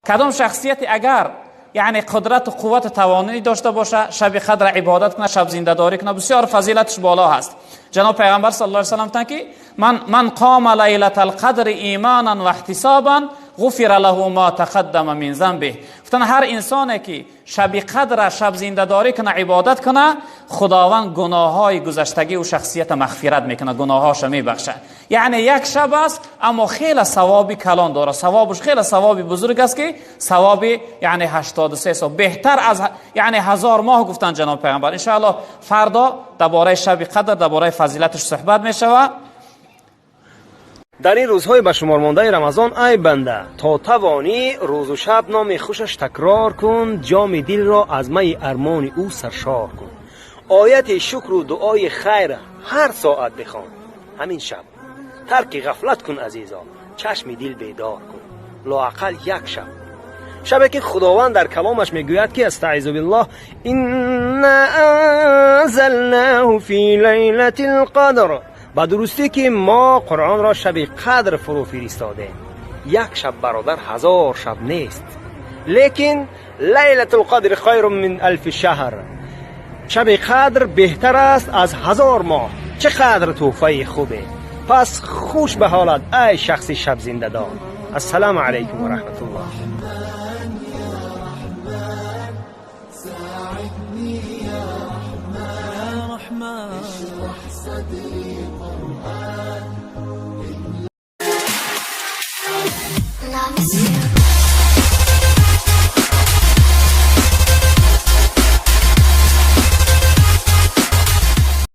کدام شخصیتی اگر یعنی قدرت و قوت و توانایی داشته باشه، شب قدر عبادت کنه، شب زنده داری کنه، بسیار فضیلتش بالا هست. جناب پیغمبر صلی الله علیه و سلم گفتند که من قام لیلة القدر ایمانا و احتسابا غفر له ما تقدم من ذنبه. گفتن هر انسانی که شب قدر شب زنده داری کنه، عبادت کنه، خداوند گناههای گذشتگی و شخصیت مغفرت میکنه، گناهاش میبخشه. یعنی یک شب است اما خیلی ثوابی کلان داره، ثوابش خیلی ثوابی بزرگ است که ثواب یعنی 83 سال بهتر از یعنی 1000 ماه. گفتن جناب پیغمبر. ان شاء الله فردا درباره شب قدر، درباره فضیلتش صحبت میشود. در این روزهای به شمار مانده رمضان ای بنده، تا توانی روز و شب نام خوشش تکرار کن، جام دل را از می ارمان او سرشار کن. آیت شکر و دعای خیر هر ساعت بخوان. همین شب ترک غفلت کن عزیزا، چشم دل بیدار کن، لااقل یک شب. شبی که خداوند در کلامش میگوید که استعیذ بالله انا انزلناه فی لیلة القدر، با درستی که ما قرآن را شب قدر فرو فرستاده. یک شب برادر 1000 شب نیست، لیکن لیلة القدر خیر من 1000 شهر. شب قدر بهتر است از 1000 ماه. چقدر تحفه خوبه. پس خوش به حالت ای شخص شب زنده دار. السلام علیکم و رحمت الله. Love you.